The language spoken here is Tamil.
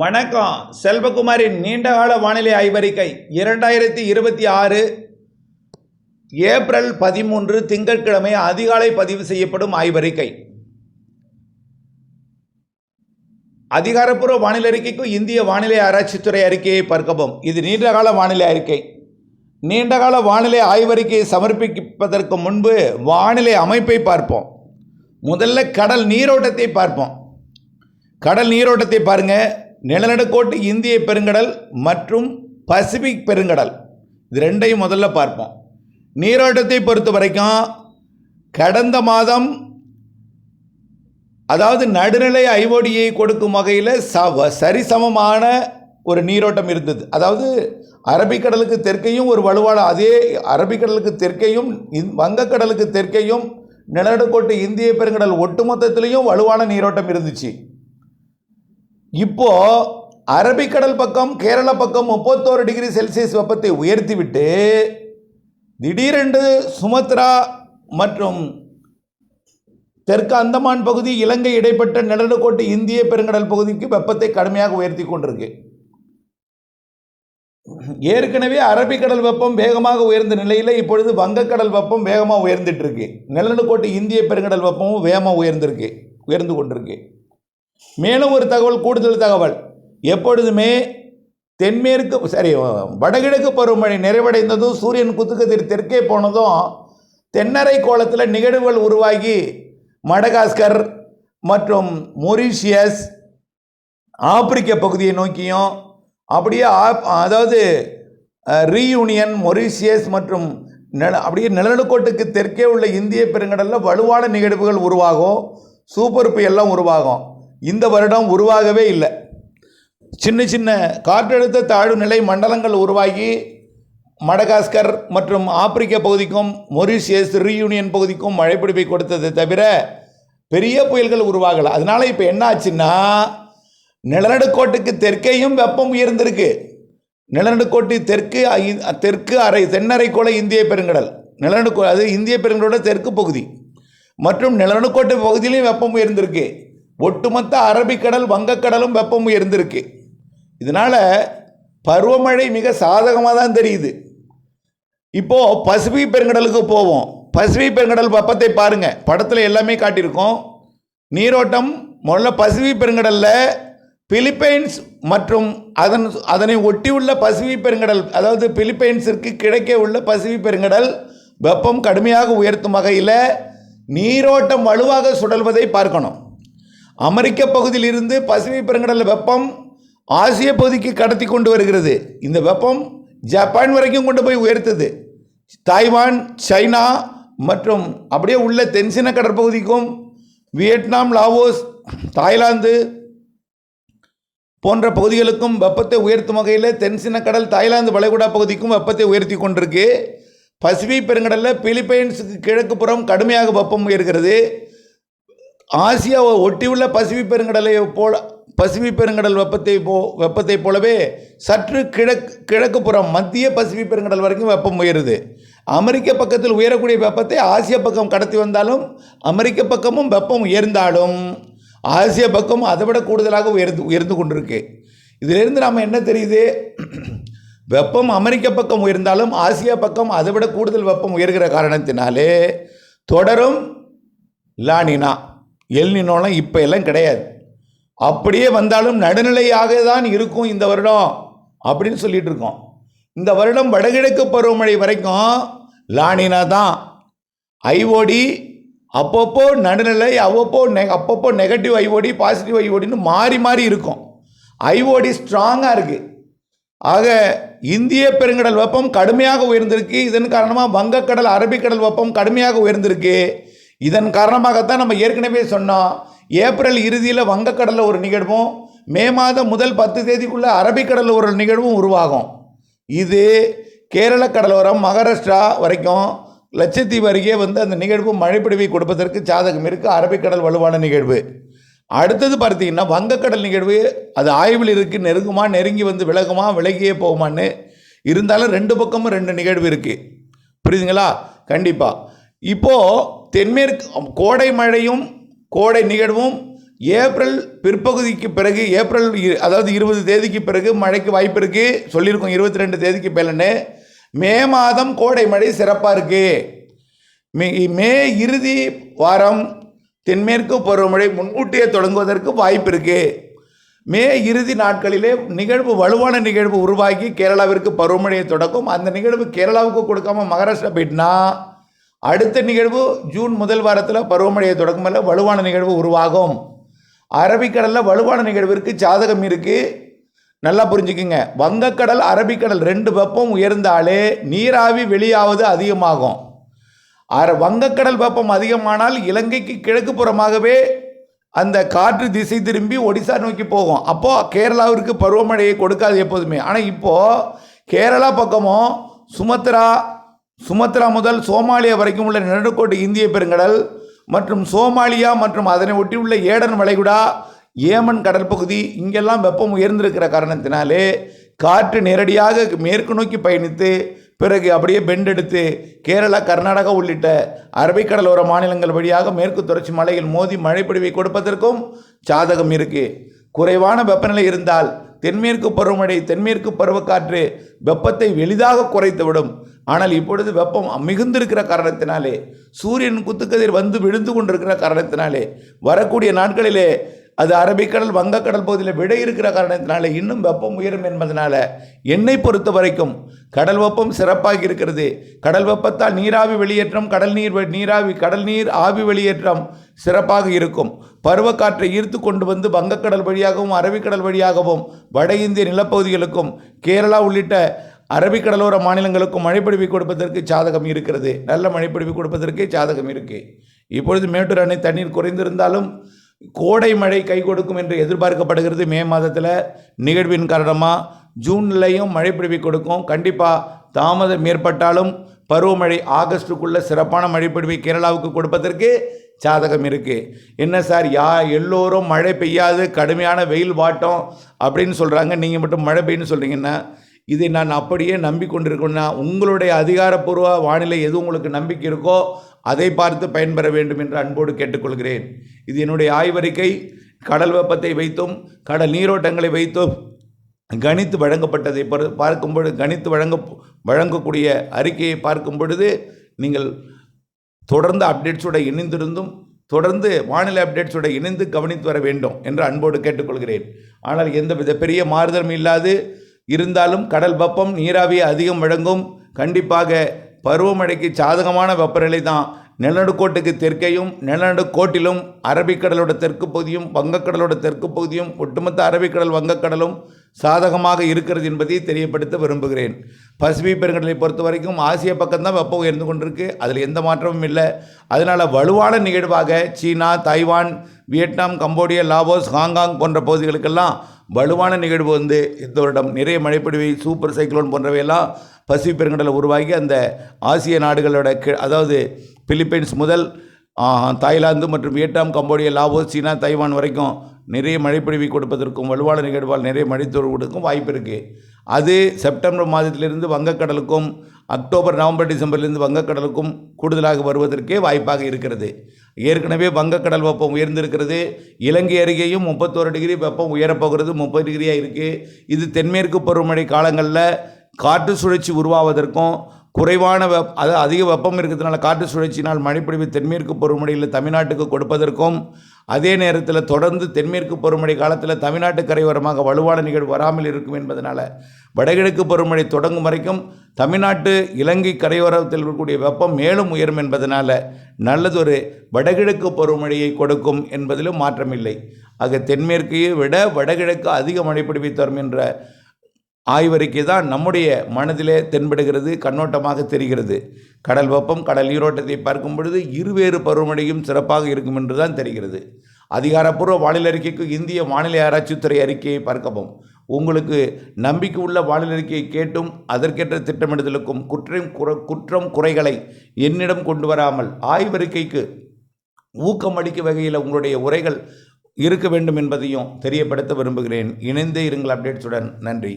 வணக்கம். செல்வகுமாரின் நீண்டகால வானிலை ஆய்வறிக்கை 2026 ஏப்ரல் 13 திங்கட்கிழமை அதிகாலை பதிவு செய்யப்படும் ஆய்வறிக்கை. அதிகாரப்பூர்வ வானிலை அறிக்கைக்கும் இந்திய வானிலை ஆராய்ச்சித்துறை அறிக்கையை பார்க்கவும். இது நீண்டகால வானிலை அறிக்கை. நீண்டகால வானிலை ஆய்வறிக்கையை சமர்ப்பிப்பதற்கு முன்பு வானிலை அமைப்பை பார்ப்போம். முதல்ல கடல் நீரோட்டத்தை பார்ப்போம். கடல் நீரோட்டத்தை பாருங்கள். நிலநடுக்கோட்டு இந்திய பெருங்கடல் மற்றும் பசிபிக் பெருங்கடல், இது ரெண்டையும் முதல்ல பார்ப்போம். நீரோட்டத்தை பொறுத்த வரைக்கும் கடந்த மாதம், அதாவது நடுநிலை ஐஓடியை கொடுக்கும் வகையில் சரிசமமான ஒரு நீரோட்டம் இருந்தது. அதாவது அரபிக்கடலுக்கு தெற்கையும் ஒரு வலுவான, அதே அரபிக்கடலுக்கு தெற்கையும் வங்கக்கடலுக்கு தெற்கையும் நிலநடுக்கோட்டு இந்திய பெருங்கடல் ஒட்டுமொத்தத்திலையும் வலுவான நீரோட்டம் இருந்துச்சு. இப்போ அரபிக்கடல் பக்கம் கேரள பக்கம் 31 டிகிரி செல்சியஸ் வெப்பத்தை உயர்த்திவிட்டு திடீரென்று சுமத்ரா மற்றும் தெற்கு அந்தமான் பகுதி, இலங்கை இடைப்பட்ட நிலநடுக்கோட்டு இந்திய பெருங்கடல் பகுதிக்கு வெப்பத்தை கடுமையாக உயர்த்தி கொண்டிருக்கு. ஏற்கனவே அரபிக்கடல் வெப்பம் வேகமாக உயர்ந்த நிலையில் இப்பொழுது வங்கக்கடல் வெப்பம் வேகமாக உயர்ந்துட்டு இருக்கு. நிலநடுக்கோட்டு இந்திய பெருங்கடல் வெப்பமும் வேகமாக உயர்ந்து கொண்டிருக்கு. மேலும் ஒரு தகவல், கூடுதல் தகவல், எப்பொழுதுமே வடகிழக்கு பருவமழை நிறைவடைந்ததும் சூரியன் குத்துக்கதிர் தெற்கே போனதும் தென்னரை கோளத்தில் நிகழ்வுகள் உருவாகி மடகாஸ்கர் மற்றும் மொரீஷியஸ் ஆப்பிரிக்க பகுதியை நோக்கியும், அப்படியே அதாவது ரீயூனியன், மொரீஷியஸ் மற்றும் அப்படியே நிலநடுக்கோட்டுக்கு தெற்கே உள்ள இந்திய பெருங்கடலில் வலுவான நிகழ்வுகள் உருவாகும். சூப்பர் புயல்லாம் உருவாகும். இந்த வருடம் உருவாகவே இல்லை. சின்ன சின்ன காற்றழுத்த தாழ்வு நிலை மண்டலங்கள் உருவாகி மடகாஸ்கர் மற்றும் ஆப்பிரிக்க பகுதிக்கும் மொரீஷியஸ் ரீயூனியன் பகுதிக்கும் மழைப்பிடிப்பை கொடுத்ததை தவிர பெரிய புயல்கள் உருவாகலை. அதனால் இப்போ என்ன ஆச்சுன்னா, நிலநடுக்கோட்டுக்கு தெற்கேயும் வெப்பம் உயர்ந்திருக்கு. நிலநடுக்கோட்டு தெற்கு தென்னரைக்கோள இந்திய பெருங்கடல், அது இந்திய பெருங்கடலோட தெற்கு பகுதி மற்றும் நிலநடுக்கோட்டு பகுதியிலையும் வெப்பம் உயர்ந்திருக்கு. ஒட்டுமொத்த அரபிக்கடல் வங்கக்கடலும் வெப்பம் உயர்ந்திருக்கு. இதனால் பருவமழை மிக சாதகமாக தான் தெரியுது. இப்போது பசிபிக் பெருங்கடலுக்கு போவோம். பசிபிக் பெருங்கடல் வெப்பத்தை பாருங்கள், படத்தில் எல்லாமே காட்டியிருக்கோம். நீரோட்டம் முதல்ல பசிபிக் பெருங்கடலில் பிலிப்பைன்ஸ் மற்றும் அதனை ஒட்டியுள்ள பசிபிக் பெருங்கடல், அதாவது பிலிப்பைன்ஸிற்கு கிழக்கே உள்ள பசிபிக் பெருங்கடல் வெப்பம் கடுமையாக உயர்த்தும் வகையில் நீரோட்டம் வலுவாக சுழல்வதை பார்க்கணும். அமெரிக்க பகுதியிலிருந்து பசிபிக் பெருங்கடல் வெப்பம் ஆசிய பகுதிக்கு கடத்தி கொண்டு வருகிறது. இந்த வெப்பம் ஜப்பான் வரைக்கும் கொண்டு போய் உயர்த்துது. தாய்வான், சைனா மற்றும் அப்படியே உள்ள தென்சீன கடற்பகுதிக்கும், வியட்நாம், லாவோஸ், தாய்லாந்து போன்ற பகுதிகளுக்கும் வெப்பத்தை உயர்த்தும் வகையில் தென்சீன கடல், தாய்லாந்து வளைகுடா பகுதிக்கும் வெப்பத்தை உயர்த்தி கொண்டிருக்கு. பசிபிக் பெருங்கடலில் பிலிப்பைன்ஸுக்கு கிழக்கு புறம் கடுமையாக வெப்பம் உயர்கிறது. ஆசியாவை ஒட்டியுள்ள பசிபிக் பெருங்கடல் வெப்பத்தை போலவே சற்று கிழக்கு புறம் மத்திய பசிபிக் பெருங்கடல் வரைக்கும் வெப்பம் உயருது. அமெரிக்க பக்கத்தில் உயரக்கூடிய வெப்பத்தை ஆசிய பக்கம் கடத்தி வந்தாலும், அமெரிக்க பக்கமும் வெப்பம் உயர்ந்தாலும் ஆசிய பக்கம் அதை விட கூடுதலாக உயர்ந்து கொண்டிருக்கு. இதிலிருந்து நாம் என்ன தெரியுது? வெப்பம் அமெரிக்க பக்கம் உயர்ந்தாலும் ஆசியா பக்கம் அதை விட கூடுதல் வெப்பம் உயர்கிற காரணத்தினாலே தொடரும் லானினா, எல்னினோலாம் இப்போ எல்லாம் கிடையாது. அப்படியே வந்தாலும் நடுநிலையாக தான் இருக்கும் இந்த வருடம் அப்படின்னு சொல்லிட்டு இருக்கோம். இந்த வருடம் வடகிழக்கு பருவமழை வரைக்கும் லானினா தான். ஐஓடி அப்பப்போ நடுநிலை, அப்பப்போ நெகட்டிவ் ஐஓடி, பாசிட்டிவ் ஐஓடின்னு மாறி மாறி இருக்கும். ஐஓடி ஸ்ட்ராங்காக இருக்குது. ஆக இந்திய பெருங்கடல் வெப்பம் கடுமையாக உயர்ந்திருக்கு. இதன் காரணமாக வங்கக்கடல், அரபிக்கடல் வெப்பம் கடுமையாக உயர்ந்திருக்கு. இதன் காரணமாகத்தான் நம்ம ஏற்கனவே சொன்னோம், ஏப்ரல் இறுதியில் வங்கக்கடலில் ஒரு நிகழ்வும், மே மாதம் முதல் 10 தேதிக்குள்ளே அரபிக்கடலில் ஒரு நிகழ்வும் உருவாகும். இது கேரள கடலோரம், மகாராஷ்டிரா வரைக்கும், லட்சத்தீவு அருகே அந்த நிகழ்வு மழைப்பிடிவை கொடுப்பதற்கு சாதகம் இருக்குது. அரபிக்கடல் வலுவான நிகழ்வு. அடுத்தது பார்த்தீங்கன்னா வங்கக்கடல் நிகழ்வு, அது ஆய்வில் இருக்குது. நெருங்கி விலகுமா, விலகியே போகுமான்னு. இருந்தாலும் ரெண்டு பக்கமும் 2 நிகழ்வு இருக்குது. புரியுதுங்களா? கண்டிப்பாக. இப்போது தென்மேற்கு கோடை மழையும் கோடை நிகழ்வும் ஏப்ரல் பிற்பகுதிக்கு பிறகு அதாவது 20 தேதிக்கு பிறகு மழைக்கு வாய்ப்பு இருக்குது சொல்லியிருக்கோம். 22 தேதிக்கு மேலன்னு. மே மாதம் கோடை மழை சிறப்பாக இருக்குது. மே இறுதி வாரம் தென்மேற்கு பருவமழை முன்கூட்டியே தொடங்குவதற்கு வாய்ப்பு இருக்குது. மே இறுதி நாட்களிலே வலுவான நிகழ்வு உருவாகி கேரளாவிற்கு பருவமழையை தொடக்கும். அந்த நிகழ்வு கேரளாவுக்கு கொடுக்காம மகாராஷ்டிரா போயிட்டுனா அடுத்த நிகழ்வு ஜூன் முதல் வாரத்தில் பருவமழையை தொடக்கும் போல வலுவான நிகழ்வு உருவாகும். அரபிக்கடலில் வலுவான நிகழ்விற்கு சாதகம் இருக்குது. நல்லா புரிஞ்சுக்குங்க. வங்கக்கடல் அரபிக்கடல் 2 வெப்பம் உயர்ந்தாலே நீராவி வெளியாவது அதிகமாகும். வங்கக்கடல் வெப்பம் அதிகமானால் இலங்கைக்கு கிழக்கு புறமாகவே அந்த காற்று திசை திரும்பி ஒடிசா நோக்கி போகும். அப்போது கேரளாவிற்கு பருவமழையை கொடுக்காது எப்போதுமே. ஆனால் இப்போது கேரளா பக்கமும் சுமத்ரா முதல் சோமாலியா வரைக்கும் உள்ள நடுக்கோட்டு இந்திய பெருங்கடல் மற்றும் சோமாலியா மற்றும் அதனை ஒட்டி உள்ள ஏடன் வளைகுடா, ஏமன் கடல் பகுதி இங்கெல்லாம் வெப்பம் உயர்ந்திருக்கிற காரணத்தினாலே காற்று நேரடியாக மேற்கு நோக்கி பயணித்து பிறகு அப்படியே பெண்டெடுத்து கேரளா, கர்நாடகா உள்ளிட்ட அரபிக்கடலோர மாநிலங்கள் வழியாக மேற்கு தொடர்ச்சி மலையில் மோதி மழைப்பொழிவை கொடுப்பதற்கும் சாதகம் இருக்குது. குறைவான வெப்பநிலை இருந்தால் தென்மேற்கு பருவக்காற்று வெப்பத்தை எளிதாக குறைத்துவிடும். ஆனால் இப்பொழுது வெப்பம் மிகுந்திருக்கிற காரணத்தினாலே, சூரியன் குத்துக்கதிர் வந்து விழுந்து கொண்டிருக்கிற காரணத்தினாலே, வரக்கூடிய நாட்களிலே அது அரபிக்கடல் வங்கக்கடல் பகுதியில் விட இருக்கிற காரணத்தினால இன்னும் வெப்பம் உயரும் என்பதனால என்னை பொறுத்த வரைக்கும் கடல் வெப்பம் சிறப்பாக இருக்கிறது. கடல் வெப்பத்தால் நீராவி வெளியேற்றம், கடல் நீர் ஆவி வெளியேற்றம் சிறப்பாக இருக்கும். பருவக்காற்றை ஈர்த்து கொண்டு வந்து வங்கக்கடல் வழியாகவும் அரபிக்கடல் வழியாகவும் வட இந்திய நிலப்பகுதிகளுக்கும் கேரளா உள்ளிட்ட அரபிக்கடலோர மாநிலங்களுக்கும் மழைப்பொழிவை கொடுப்பதற்கு சாதகம் இருக்கிறது. நல்ல மழைப்பொழிவு கொடுப்பதற்கு சாதகம் இருக்குது. இப்பொழுது மேட்டூர் அணை தண்ணீர் குறைந்திருந்தாலும் கோடை மழை கை கொடுக்கும் என்று எதிர்பார்க்கப்படுகிறது. மே மாதத்தில் நிகழ்வின் காரணமாக ஜூன்லையும் மழைப்பொழிவை கொடுக்கும். கண்டிப்பாக தாமதம் ஏற்பட்டாலும் பருவமழை ஆகஸ்டுக்குள்ளே சிறப்பான மழைப்பொழிவை கேரளாவுக்கு கொடுப்பதற்கு சாதகம் இருக்குது. என்ன சார் எல்லோரும் மழை பெய்யாது கடுமையான வெயில் வாட்டம் அப்படின்னு சொல்கிறாங்க, நீங்கள் மட்டும் மழை பெய்யுன்னு சொல்கிறீங்கன்னா இதை நான் அப்படியே நம்பிக்கொண்டிருக்கேன்னா உங்களுடைய அதிகாரப்பூர்வ வானிலை எது உங்களுக்கு நம்பிக்கை இருக்கோ அதை பார்த்து பயன்பெற வேண்டும் என்று அன்போடு கேட்டுக்கொள்கிறேன். இது என்னுடைய ஆய்வறிக்கை. கடல் வெப்பத்தை வைத்தும் கடல் நீரோட்டங்களை வைத்தும் கணித்து வழங்கப்பட்டதை பார்க்கும்பொழுது வழங்கக்கூடிய அறிக்கையை பார்க்கும் பொழுது நீங்கள் தொடர்ந்து அப்டேட்ஸோடு இணைந்திருந்தும் தொடர்ந்து வானிலை அப்டேட்ஸோடு இணைந்து கவனித்து வர வேண்டும் என்று அன்போடு கேட்டுக்கொள்கிறேன். ஆனால் எந்தவித பெரிய மாறுதலும் இல்லாது இருந்தாலும் கடல் வெப்பம் நீராவியை அதிகம் வழங்கும். கண்டிப்பாக பருவமழைக்கு சாதகமான வெப்பநிலை தான் நிலநடுக்கோட்டுக்கு தெற்கையும் நிலநடுக்கோட்டிலும் அரபிக்கடலோட தெற்கு பகுதியும் வங்கக்கடலோட தெற்கு பகுதியும் ஒட்டுமொத்த அரபிக்கடல் வங்கக்கடலும் சாதகமாக இருக்கிறது என்பதை தெரியப்படுத்த விரும்புகிறேன். பசிபிக் பெருங்கடலை பொறுத்த வரைக்கும் ஆசிய பக்கம்தான் வெப்பம் உயர்ந்து கொண்டிருக்கு, அதில் எந்த மாற்றமும் இல்லை. அதனால் வலுவான நிகழ்வாக China, Taiwan, Vietnam, Cambodia, Laos, Hong Kong போன்ற பகுதிகளுக்கெல்லாம் வலுவான நிகழ்வு வந்து இந்த வருடம் நிறைய மழைப்பொழிவை சூப்பர் சைக்ளோன் போன்றவையெல்லாம் பசிபிக் பெருங்கடலில் உருவாகி அந்த ஆசிய நாடுகளோட அதாவது பிலிப்பைன்ஸ் முதல் தாய்லாந்து மற்றும் வியட்நாம், கம்போடியா, லாவோஸ், சீனா, தைவான் வரைக்கும் நிறைய மழைப்பொழிவை கொடுப்பதற்கும் வலுவான நிகழ்வால் நிறைய மழைத்தொரு கொடுக்கும் வாய்ப்பு இருக்குது. அது செப்டம்பர் மாதத்திலிருந்து வங்கக்கடலுக்கும் அக்டோபர், நவம்பர், டிசம்பர்லேருந்து வங்கக்கடலுக்கும் கூடுதலாக வருவதற்கே வாய்ப்பாக இருக்கிறது. ஏற்கனவே வங்கக்கடல் வெப்பம் உயர்ந்திருக்கிறது. இலங்கை அருகேயும் 31 டிகிரி வெப்பம் உயரப்போகிறது, 30 டிகிரியாக இருக்குது. இது தென்மேற்கு பருவமழை காலங்களில் காற்று சுழற்சி உருவாவதற்கும் குறைவான அதிக வெப்பம் இருக்கிறதுனால காற்று சுழற்சியினால் மழைப்பொழிவு தென்மேற்கு பருவமழையில் தமிழ்நாட்டுக்கு கொடுப்பதற்கும், அதே நேரத்தில் தொடர்ந்து தென்மேற்கு பருவமழை காலத்தில் தமிழ்நாட்டு கரையோரமாக வலுவான நிகழ்வு வராமல் இருக்கும் என்பதனால் வடகிழக்கு பருவமழை தொடங்கும் வரைக்கும் தமிழ்நாட்டு இலங்கை கரையோரத்தில் இருக்கக்கூடிய வெப்பம் மேலும் உயரும் என்பதனால் நல்லதொரு வடகிழக்கு பருவமழையை கொடுக்கும் என்பதிலும் மாற்றமில்லை. ஆக தென்மேற்கையை விட வடகிழக்கு அதிக மழைப்பொழிவை தரும் என்ற ஆய்வறிக்கை தான் நம்முடைய மனதிலே தென்படுகிறது, கண்ணோட்டமாக தெரிகிறது. கடல் வெப்பம், கடல் நீரோட்டத்தை பார்க்கும் பொழுது இருவேறு பருவமழையும் சிறப்பாக இருக்கும் என்று தான் தெரிகிறது. அதிகாரப்பூர்வ வானிலை அறிக்கைக்கு இந்திய வானிலை ஆராய்ச்சித்துறை அறிக்கையை பார்க்கவும். உங்களுக்கு நம்பிக்கை உள்ள வானிலை அறிக்கையை கேட்டும் அதற்கேற்ற திட்டமிடுதலுக்கும் குற்றம் குறைகளை என்னிடம் கொண்டு வராமல் ஆய்வறிக்கைக்கு ஊக்கம் அளிக்கும் வகையில் உங்களுடைய உரைகள் இருக்க வேண்டும் என்பதையும் தெரியப்படுத்த விரும்புகிறேன். இணைந்தே இருங்கள் அப்டேட்ஸுடன். நன்றி.